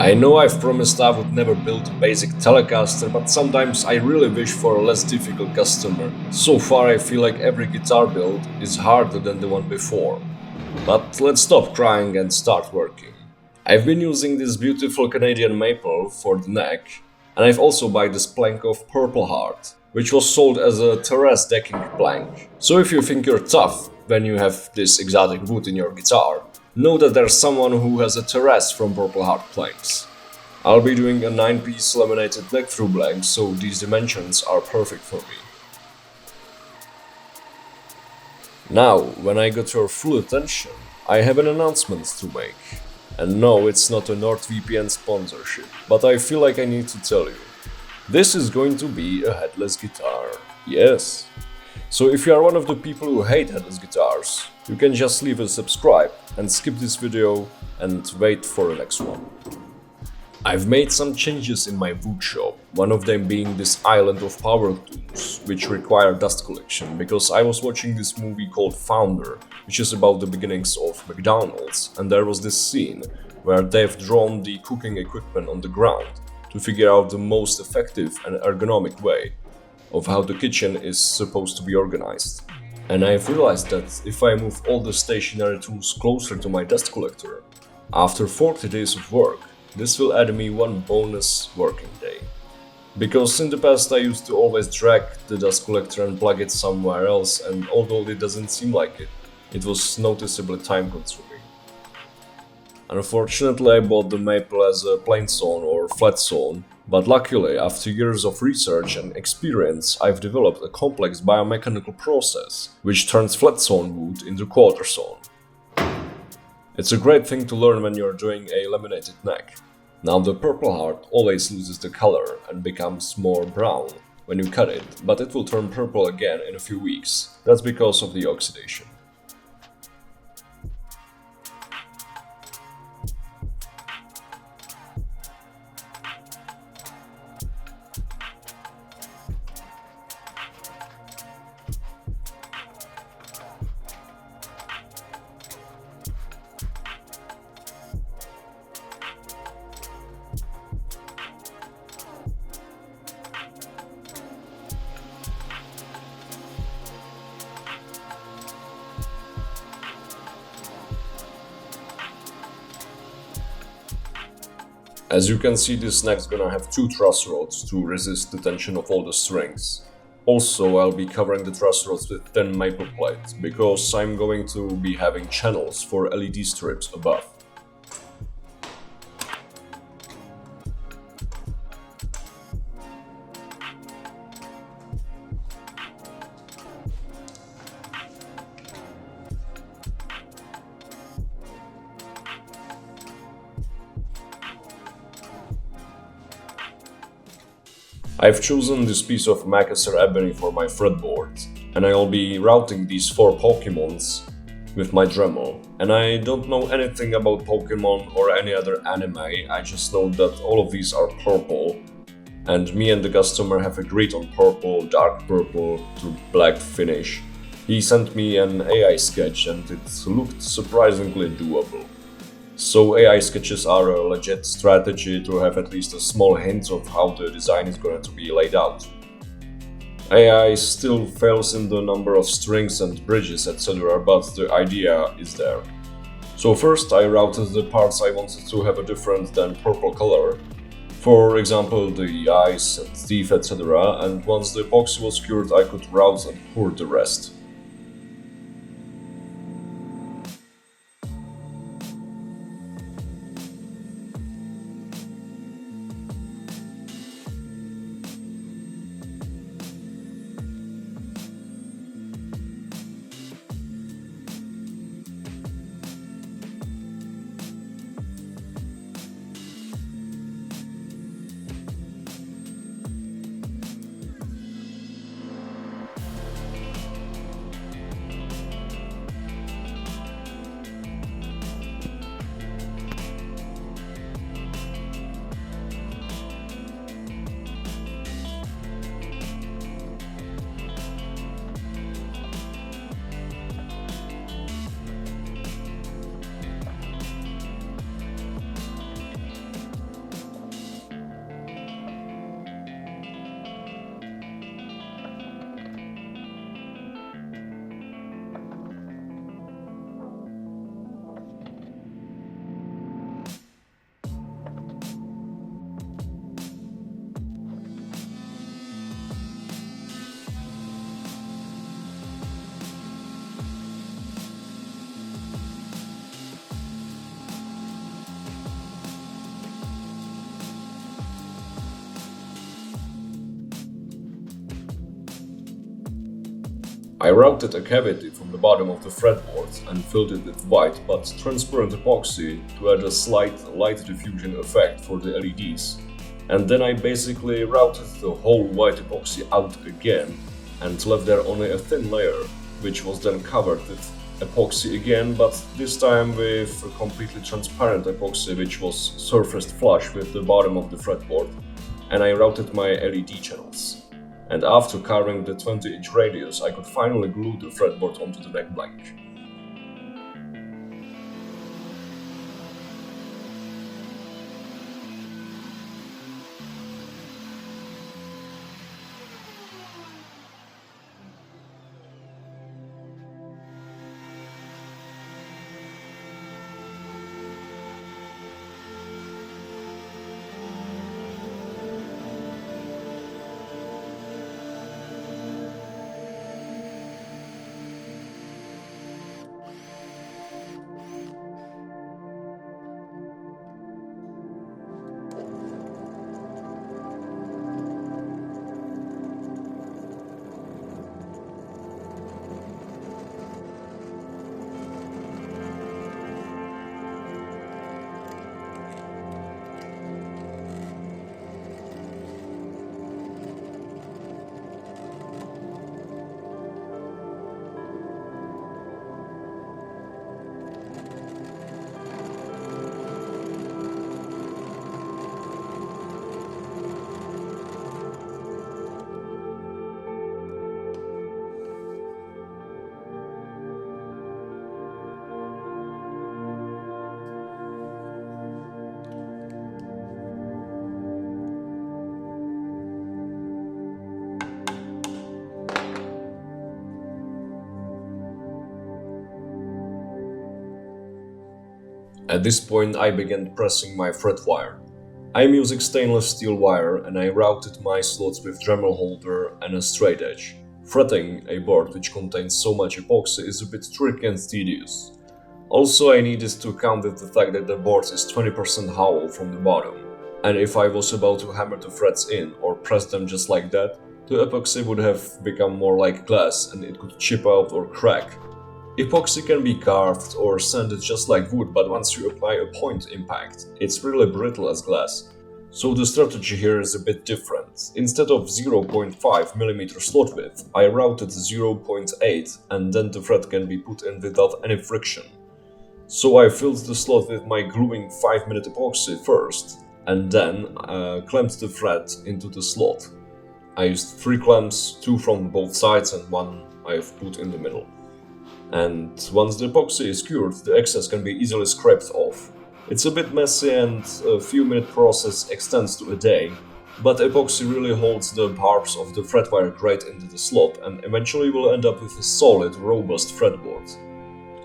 I know I've promised I would never build a basic Telecaster, but sometimes I really wish for a less difficult customer. So far I feel like every guitar build is harder than the one before. But let's stop crying and start working. I've been using this beautiful Canadian maple for the neck, and I've also bought this plank of purpleheart, which was sold as a terrace decking plank. So if you think you're tough when you have this exotic wood in your guitar, know that there's someone who has a terrace from purpleheart planks. I'll be doing a 9-piece laminated neckthrough blank, so these dimensions are perfect for me. Now, when I got your full attention, I have an announcement to make. And no, it's not a NordVPN sponsorship, but I feel like I need to tell you. This is going to be a headless guitar. Yes. So if you are one of the people who hate headless guitars, you can just leave a subscribe and skip this video and wait for the next one. I've made some changes in my wood shop, one of them being this island of power tools, which require dust collection, because I was watching this movie called Founder, which is about the beginnings of McDonald's, and there was this scene where they've drawn the cooking equipment on the ground to figure out the most effective and ergonomic way of how the kitchen is supposed to be organized. And I've realized that if I move all the stationary tools closer to my dust collector, after 40 days of work, this will add me one bonus working day. Because in the past I used to always drag the dust collector and plug it somewhere else, and although it doesn't seem like it, it was noticeably time consuming. Unfortunately I bought the maple as a plain sawn or flat sawn, but luckily after years of research and experience I've developed a complex biomechanical process which turns flat sawn wood into quarter sawn. It's a great thing to learn when you're doing a laminated neck. Now the purpleheart always loses the color and becomes more brown when you cut it, but it will turn purple again in a few weeks. That's because of the oxidation. As you can see, this neck's gonna have 2 truss rods to resist the tension of all the strings. Also, I'll be covering the truss rods with thin maple plate, because I'm going to be having channels for LED strips above. I've chosen this piece of macassar ebony for my fretboard, and I'll be routing these 4 Pokémons with my Dremel. And I don't know anything about Pokémon or any other anime, I just know that all of these are purple, and me and the customer have agreed on purple, dark purple to black finish. He sent me an AI sketch and it looked surprisingly doable. So AI sketches are a legit strategy to have at least a small hint of how the design is going to be laid out. AI still fails in the number of strings and bridges, etc., but the idea is there. So first I routed the parts I wanted to have a different than purple color, for example the eyes and teeth, etc., and once the epoxy was cured I could route and pour the rest. I routed a cavity from the bottom of the fretboard and filled it with white but transparent epoxy to add a slight light diffusion effect for the LEDs. And then I basically routed the whole white epoxy out again and left there only a thin layer, which was then covered with epoxy again, but this time with a completely transparent epoxy which was surfaced flush with the bottom of the fretboard, and I routed my LED channels. And after covering the 20-inch radius, I could finally glue the fretboard onto the neck blank. At this point I began pressing my fret wire. I am using stainless steel wire and I routed my slots with Dremel holder and a straight edge. Fretting a board which contains so much epoxy is a bit tricky and tedious. Also, I needed to account with the fact that the board is 20% hollow from the bottom, and if I was about to hammer the frets in or press them just like that, the epoxy would have become more like glass and it could chip out or crack. Epoxy can be carved or sanded just like wood, but once you apply a point impact, it's really brittle as glass. So the strategy here is a bit different. Instead of 0.5mm slot width, I routed 0.8 and then the fret can be put in without any friction. So I filled the slot with my gluing 5-minute epoxy first, and then clamped the fret into the slot. I used 3 clamps, 2 from both sides and 1 I have put in the middle. And once the epoxy is cured, the excess can be easily scraped off. It's a bit messy and a few minute process extends to a day, but epoxy really holds the barbs of the fret wire great into the slot and eventually will end up with a solid, robust fretboard.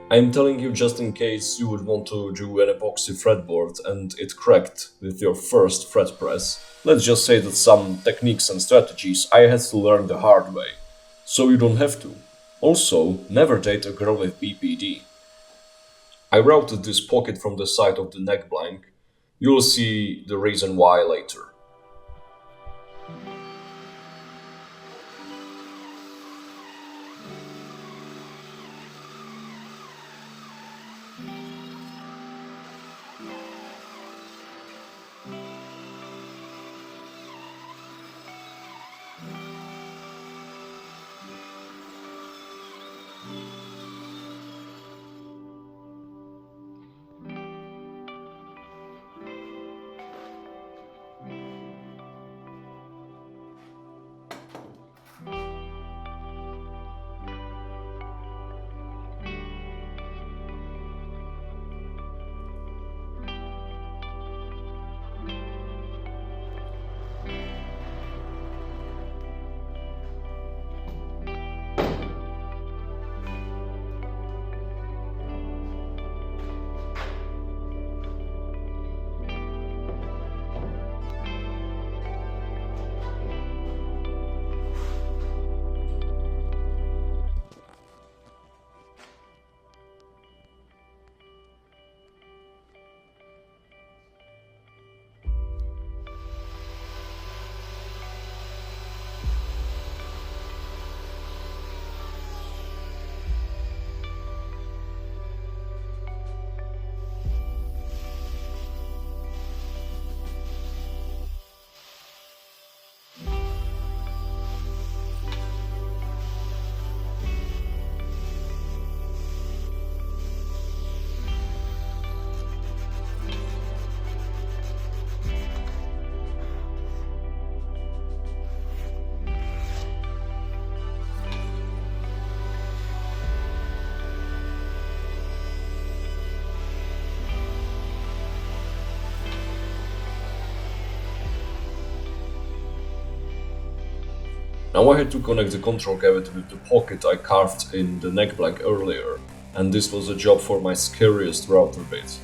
I'm telling you just in case you would want to do an epoxy fretboard and it cracked with your first fret press. Let's just say that some techniques and strategies I had to learn the hard way, so you don't have to. Also, never date a girl with BPD. I routed this pocket from the side of the neck blank. You'll see the reason why later. Now I had to connect the control cavity with the pocket I carved in the neck blank earlier, and this was a job for my scariest router bit.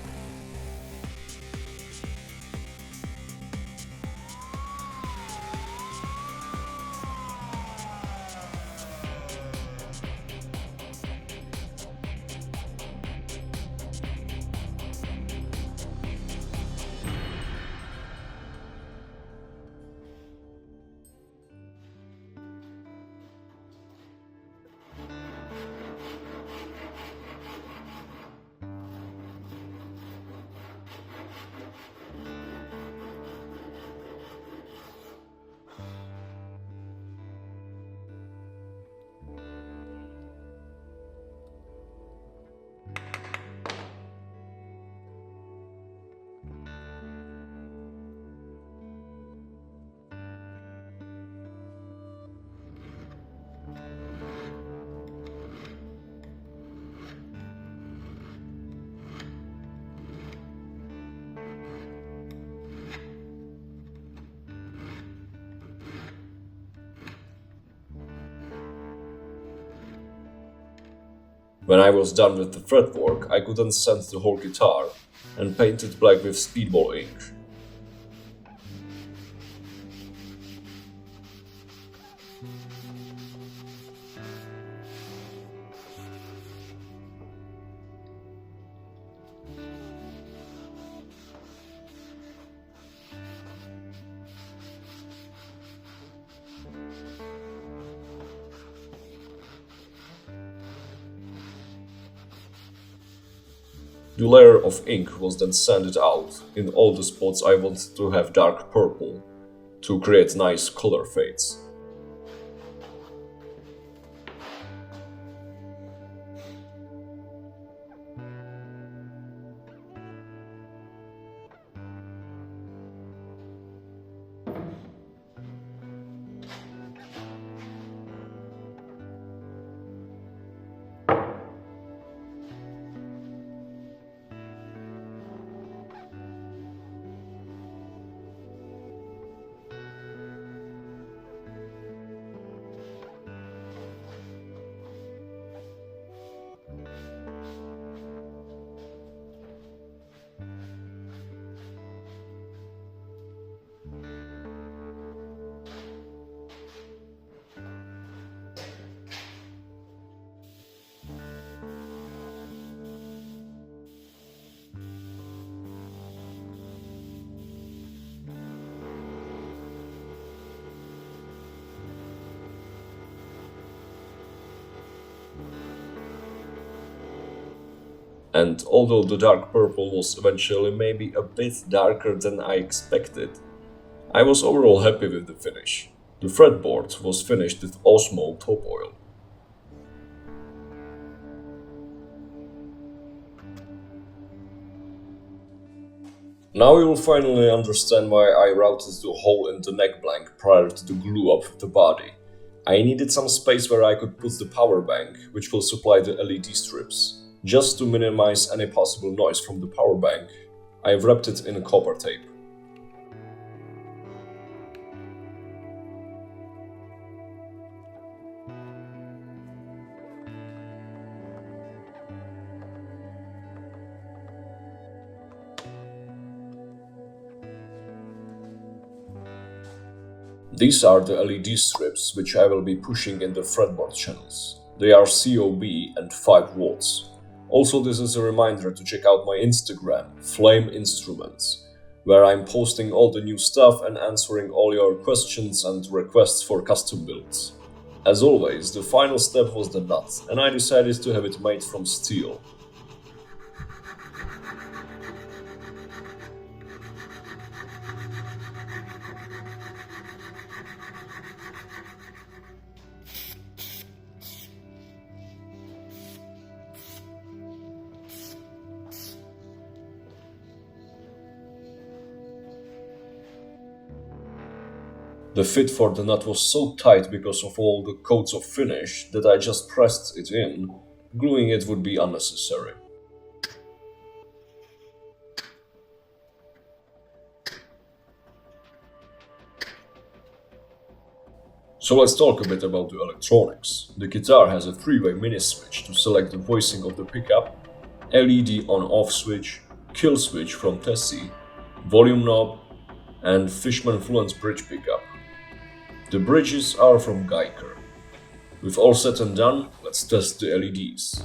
When I was done with the fretwork, I could then sand the whole guitar and paint it black with speedball ink. The layer of ink was then sanded out in all the spots I wanted to have dark purple to create nice color fades. And although the dark purple was eventually maybe a bit darker than I expected, I was overall happy with the finish. The fretboard was finished with Osmo top oil. Now you will finally understand why I routed the hole in the neck blank prior to the glue up of the body. I needed some space where I could put the power bank, which will supply the LED strips. Just to minimize any possible noise from the power bank, I wrapped it in copper tape. These are the LED strips which I will be pushing in the fretboard channels. They are COB and 5 watts. Also, this is a reminder to check out my Instagram, Flame Instruments, where I'm posting all the new stuff and answering all your questions and requests for custom builds. As always, the final step was the nut, and I decided to have it made from steel. The fit for the nut was so tight because of all the coats of finish that I just pressed it in. Gluing it would be unnecessary. So let's talk a bit about the electronics. The guitar has a 3-way mini switch to select the voicing of the pickup, LED on-off switch, kill switch from Tesi, volume knob, and Fishman Fluence Bridge Pickup. The bridges are from Guyker. With all said and done, let's test the LEDs.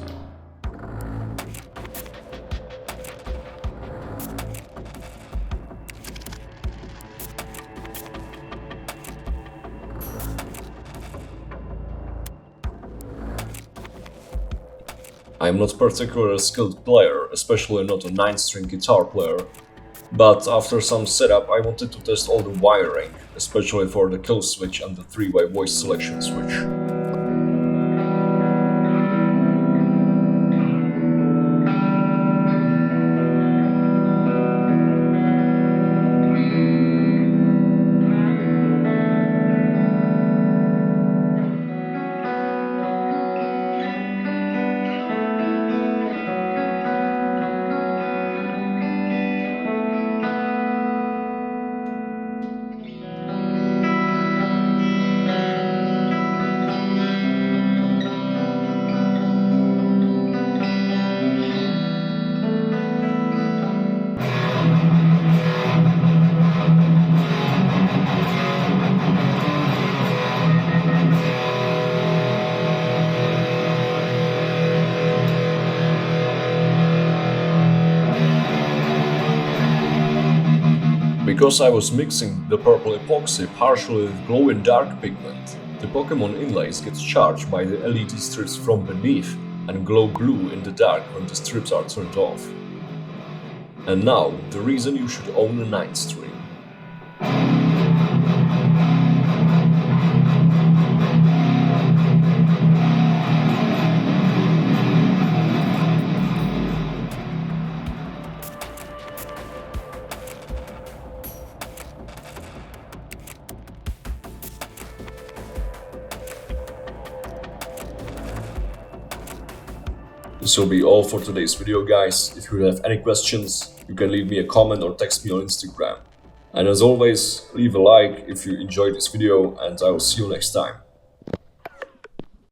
I am not particularly a skilled player, especially not a 9-string guitar player, but after some setup I wanted to test all the wiring, especially for the kill switch and the 3-way voice selection switch. Because I was mixing the purple epoxy partially with glow-in-dark pigment, the Pokémon inlays get charged by the LED strips from beneath and glow blue in the dark when the strips are turned off. And now, the reason you should own a 9-string. This will be all for today's video, guys. If you have any questions, you can leave me a comment or text me on Instagram. And as always, leave a like if you enjoyed this video, and I will see you next time.